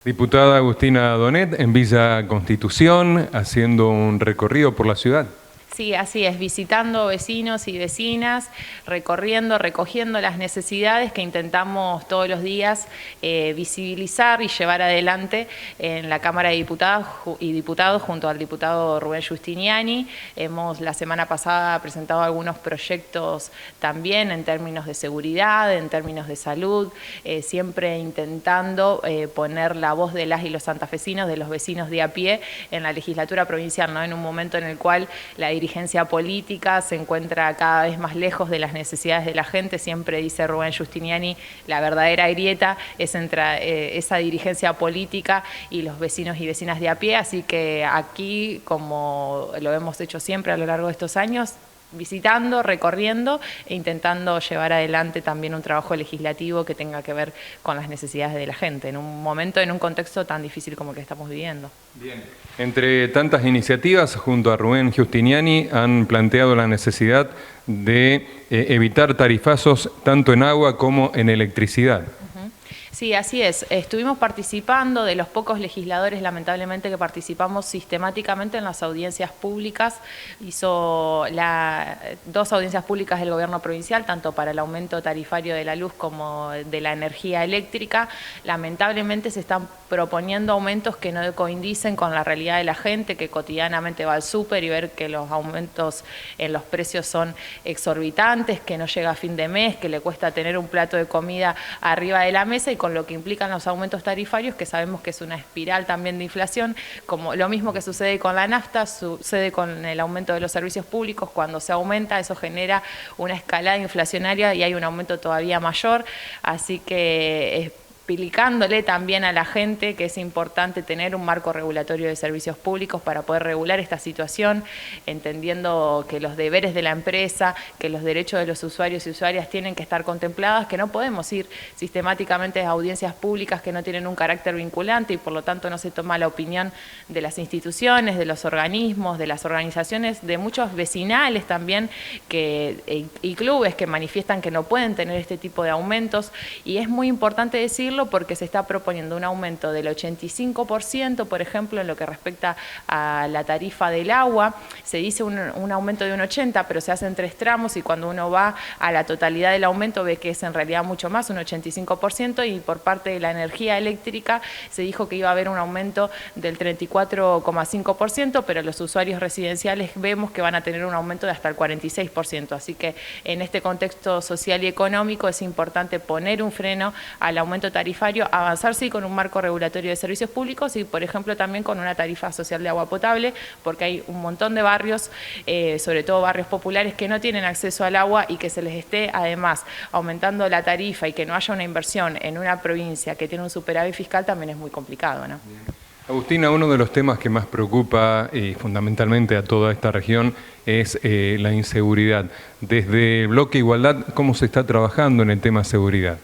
Diputada Agustina Donet en Villa Constitución, haciendo un recorrido por la ciudad. Sí, así es, visitando vecinos y vecinas, recorriendo, recogiendo las necesidades que intentamos todos los días visibilizar y llevar adelante en la Cámara de Diputadas y Diputados junto al diputado Rubén Giustiniani. Hemos la semana pasada presentado algunos proyectos también en términos de seguridad, en términos de salud, siempre intentando poner la voz de las y los santafesinos, de los vecinos de a pie en la legislatura provincial, ¿no? En un momento en el cual la dirigencia política se encuentra cada vez más lejos de las necesidades de la gente. Siempre dice Rubén Giustiniani, la verdadera grieta es entre esa dirigencia política y los vecinos y vecinas de a pie, así que aquí, como lo hemos hecho siempre a lo largo de estos años, visitando, recorriendo e intentando llevar adelante también un trabajo legislativo que tenga que ver con las necesidades de la gente, en un momento, en un contexto tan difícil como el que estamos viviendo. Bien. Entre tantas iniciativas, junto a Rubén Giustiniani, han planteado la necesidad de evitar tarifazos tanto en agua como en electricidad. Sí, así es. Estuvimos participando, de los pocos legisladores lamentablemente que participamos sistemáticamente en las audiencias públicas. Hizo dos audiencias públicas del gobierno provincial, tanto para el aumento tarifario de la luz como de la energía eléctrica. Lamentablemente se están proponiendo aumentos que no coinciden con la realidad de la gente, que cotidianamente va al súper y ver que los aumentos en los precios son exorbitantes, que no llega a fin de mes, que le cuesta tener un plato de comida arriba de la mesa, y con lo que implican los aumentos tarifarios, que sabemos que es una espiral también de inflación, como lo mismo que sucede con la nafta, sucede con el aumento de los servicios públicos. Cuando se aumenta, eso genera una escalada inflacionaria y hay un aumento todavía mayor, así que explicándole también a la gente que es importante tener un marco regulatorio de servicios públicos para poder regular esta situación, entendiendo que los deberes de la empresa, que los derechos de los usuarios y usuarias tienen que estar contemplados, que no podemos ir sistemáticamente a audiencias públicas que no tienen un carácter vinculante y por lo tanto no se toma la opinión de las instituciones, de los organismos, de las organizaciones, de muchos vecinales también y clubes que manifiestan que no pueden tener este tipo de aumentos, y es muy importante decirlo porque se está proponiendo un aumento del 85%, por ejemplo, en lo que respecta a la tarifa del agua. Se dice un aumento de un 80%, pero se hacen 3 tramos y cuando uno va a la totalidad del aumento ve que es en realidad mucho más, un 85%, y por parte de la energía eléctrica se dijo que iba a haber un aumento del 34,5%, pero los usuarios residenciales vemos que van a tener un aumento de hasta el 46%. Así que en este contexto social y económico es importante poner un freno al aumento tarifario, avanzar sí con un marco regulatorio de servicios públicos y, por ejemplo, también con una tarifa social de agua potable, porque hay un montón de barrios, sobre todo barrios populares, que no tienen acceso al agua, y que se les esté además aumentando la tarifa y que no haya una inversión en una provincia que tiene un superávit fiscal también es muy complicado, ¿no? Agustina, uno de los temas que más preocupa fundamentalmente a toda esta región es la inseguridad. Desde el Bloque Igualdad, ¿cómo se está trabajando en el tema seguridad?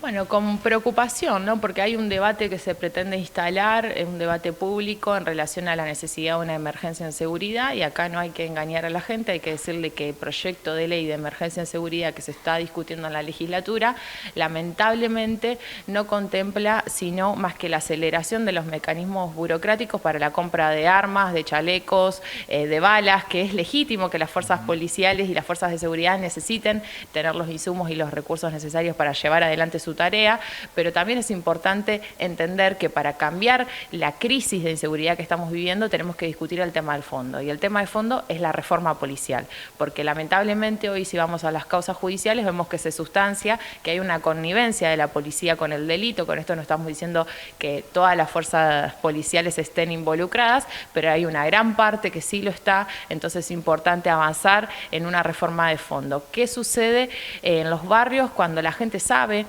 Bueno, con preocupación, ¿no? Porque hay un debate que se pretende instalar, un debate público en relación a la necesidad de una emergencia en seguridad, y acá no hay que engañar a la gente, hay que decirle que el proyecto de ley de emergencia en seguridad que se está discutiendo en la legislatura, lamentablemente no contempla sino más que la aceleración de los mecanismos burocráticos para la compra de armas, de chalecos, de balas, que es legítimo que las fuerzas policiales y las fuerzas de seguridad necesiten tener los insumos y los recursos necesarios para llevar adelante su tarea, pero también es importante entender que para cambiar la crisis de inseguridad que estamos viviendo tenemos que discutir el tema del fondo, y el tema de fondo es la reforma policial, porque lamentablemente hoy, si vamos a las causas judiciales, vemos que se sustancia que hay una connivencia de la policía con el delito. Con esto no estamos diciendo que todas las fuerzas policiales estén involucradas, pero hay una gran parte que sí lo está. Entonces es importante avanzar en una reforma de fondo. ¿Qué sucede en los barrios cuando la gente sabe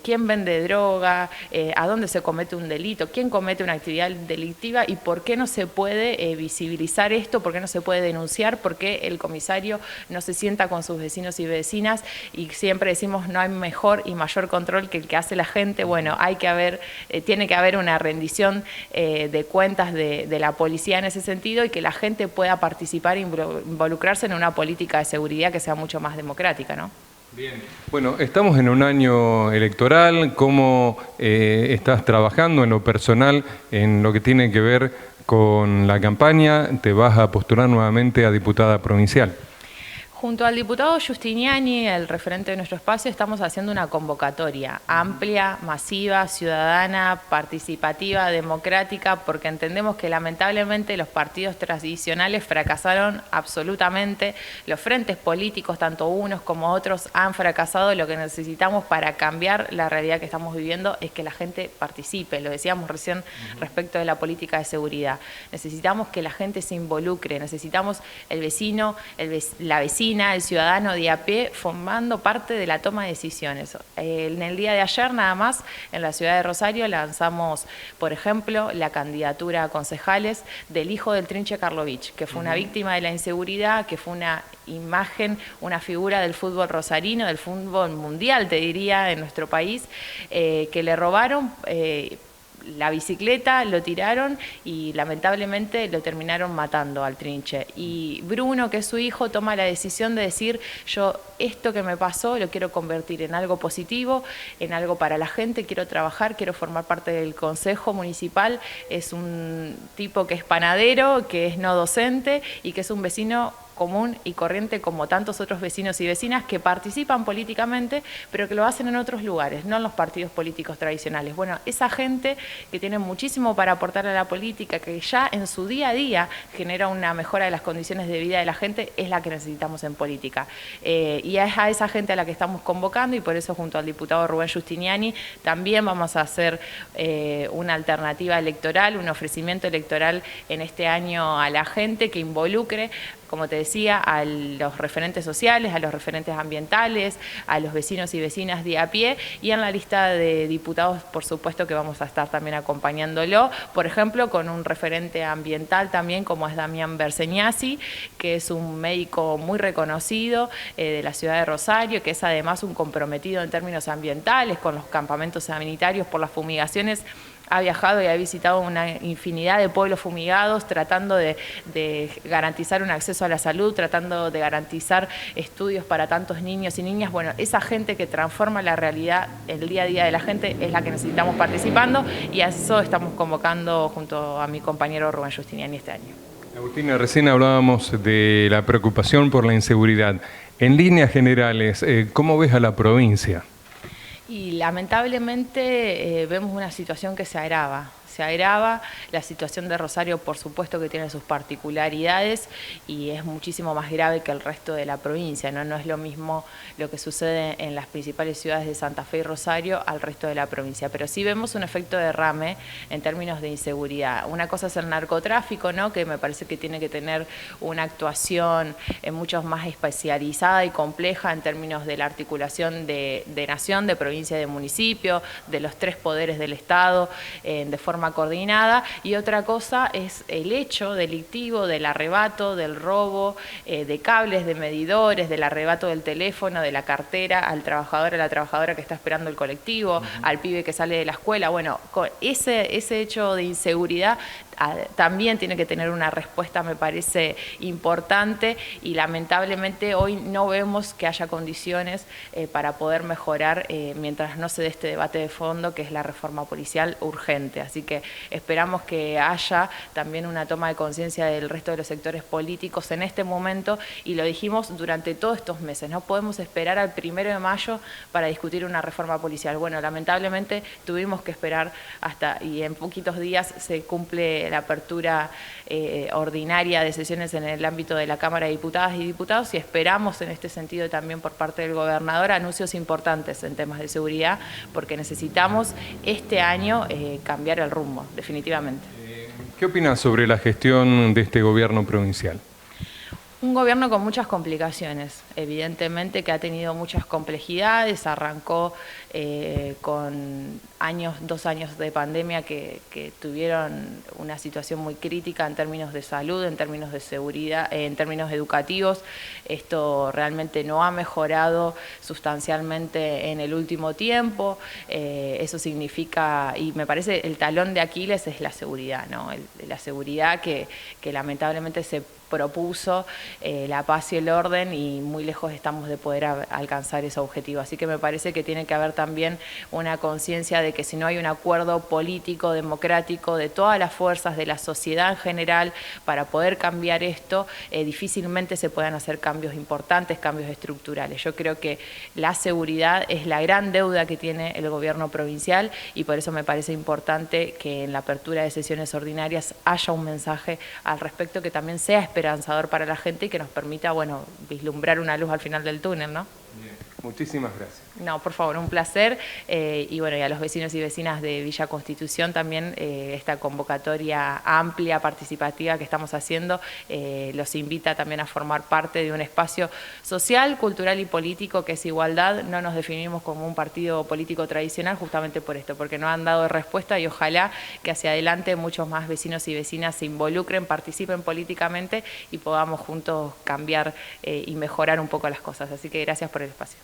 quién vende droga, a dónde se comete un delito, quién comete una actividad delictiva y por qué no se puede visibilizar esto, por qué no se puede denunciar, por qué el comisario no se sienta con sus vecinos y vecinas? Y siempre decimos no hay mejor y mayor control que el que hace la gente. Bueno, tiene que haber una rendición de cuentas de la policía en ese sentido, y que la gente pueda participar e involucrarse en una política de seguridad que sea mucho más democrática, ¿no? Bien. Bueno, estamos en un año electoral. ¿Cómo estás trabajando en lo personal, en lo que tiene que ver con la campaña? ¿Te vas a postular nuevamente a diputada provincial? Junto al diputado Giustiniani, el referente de nuestro espacio, estamos haciendo una convocatoria amplia, masiva, ciudadana, participativa, democrática, porque entendemos que lamentablemente los partidos tradicionales fracasaron absolutamente. Los frentes políticos, tanto unos como otros, han fracasado. Lo que necesitamos para cambiar la realidad que estamos viviendo es que la gente participe. Lo decíamos recién respecto de la política de seguridad. Necesitamos que la gente se involucre, necesitamos el vecino, la vecina, el ciudadano de a pie formando parte de la toma de decisiones. En el día de ayer nada más en la ciudad de Rosario lanzamos, por ejemplo, la candidatura a concejales del hijo del Trinche Karlovich, que fue una víctima de la inseguridad, que fue una imagen, una figura del fútbol rosarino, del fútbol mundial, te diría, en nuestro país, que le robaron la bicicleta, lo tiraron y lamentablemente lo terminaron matando al Trinche. Y Bruno, que es su hijo, toma la decisión de decir: yo esto que me pasó lo quiero convertir en algo positivo, en algo para la gente, quiero trabajar, quiero formar parte del consejo municipal. Es un tipo que es panadero, que es no docente y que es un vecino común y corriente como tantos otros vecinos y vecinas que participan políticamente, pero que lo hacen en otros lugares, no en los partidos políticos tradicionales. Bueno, esa gente que tiene muchísimo para aportar a la política, que ya en su día a día genera una mejora de las condiciones de vida de la gente, es la que necesitamos en política. Y es a esa gente a la que estamos convocando, y por eso junto al diputado Rubén Giustiniani también vamos a hacer una alternativa electoral, un ofrecimiento electoral en este año a la gente que involucre, como te decía, a los referentes sociales, a los referentes ambientales, a los vecinos y vecinas de a pie, y en la lista de diputados, por supuesto que vamos a estar también acompañándolo, por ejemplo, con un referente ambiental también, como es Damián Berseñasi, que es un médico muy reconocido de la ciudad de Rosario, que es además un comprometido en términos ambientales, con los campamentos sanitarios por las fumigaciones. Ha viajado y ha visitado una infinidad de pueblos fumigados tratando de garantizar un acceso a la salud, tratando de garantizar estudios para tantos niños y niñas. Bueno, esa gente que transforma la realidad, el día a día de la gente, es la que necesitamos participando, y a eso estamos convocando junto a mi compañero Rubén Giustiniani este año. Agustina, recién hablábamos de la preocupación por la inseguridad. En líneas generales, ¿cómo ves a la provincia? Y lamentablemente vemos una situación que se agrava. La situación de Rosario, por supuesto que tiene sus particularidades y es muchísimo más grave que el resto de la provincia, ¿no? No es lo mismo lo que sucede en las principales ciudades de Santa Fe y Rosario al resto de la provincia, pero sí vemos un efecto derrame en términos de inseguridad. Una cosa es el narcotráfico, ¿no? Que me parece que tiene que tener una actuación mucho más especializada y compleja en términos de la articulación de nación, de provincia y de municipio, de los tres poderes del Estado, de forma coordinada, y otra cosa es el hecho delictivo del arrebato, del robo de cables, de medidores, del arrebato del teléfono, de la cartera al trabajador, a la trabajadora que está esperando el colectivo, al pibe que sale de la escuela. Bueno, con ese hecho de inseguridad también tiene que tener una respuesta, me parece, importante, y lamentablemente hoy no vemos que haya condiciones para poder mejorar mientras no se dé este debate de fondo, que es la reforma policial urgente. Así que esperamos que haya también una toma de conciencia del resto de los sectores políticos en este momento, y lo dijimos durante todos estos meses, no podemos esperar al 1 de mayo para discutir una reforma policial. Bueno, lamentablemente tuvimos que esperar y en poquitos días se cumple la apertura ordinaria de sesiones en el ámbito de la Cámara de Diputadas y Diputados, y esperamos en este sentido también por parte del gobernador anuncios importantes en temas de seguridad, porque necesitamos este año cambiar el rumbo, definitivamente. ¿Qué opinas sobre la gestión de este gobierno provincial? Un gobierno con muchas complicaciones, evidentemente que ha tenido muchas complejidades, arrancó con 2 años de pandemia que tuvieron una situación muy crítica en términos de salud, en términos de seguridad, en términos educativos. Esto realmente no ha mejorado sustancialmente en el último tiempo. Eso significa, y me parece el talón de Aquiles es la seguridad, ¿no? La seguridad que lamentablemente se propuso la paz y el orden, y muy lejos estamos de poder alcanzar ese objetivo. Así que me parece que tiene que haber también una conciencia de que si no hay un acuerdo político, democrático, de todas las fuerzas de la sociedad en general para poder cambiar esto, difícilmente se puedan hacer cambios importantes, cambios estructurales. Yo creo que la seguridad es la gran deuda que tiene el gobierno provincial, y por eso me parece importante que en la apertura de sesiones ordinarias haya un mensaje al respecto que también sea esperanzador para la gente y que nos permita, bueno, vislumbrar una luz al final del túnel, ¿no? Bien. Muchísimas gracias. No, por favor, un placer. Y bueno, y a los vecinos y vecinas de Villa Constitución también, esta convocatoria amplia, participativa que estamos haciendo, los invita también a formar parte de un espacio social, cultural y político que es Igualdad. No nos definimos como un partido político tradicional justamente por esto, porque no han dado respuesta, y ojalá que hacia adelante muchos más vecinos y vecinas se involucren, participen políticamente y podamos juntos cambiar y mejorar un poco las cosas. Así que gracias por el espacio.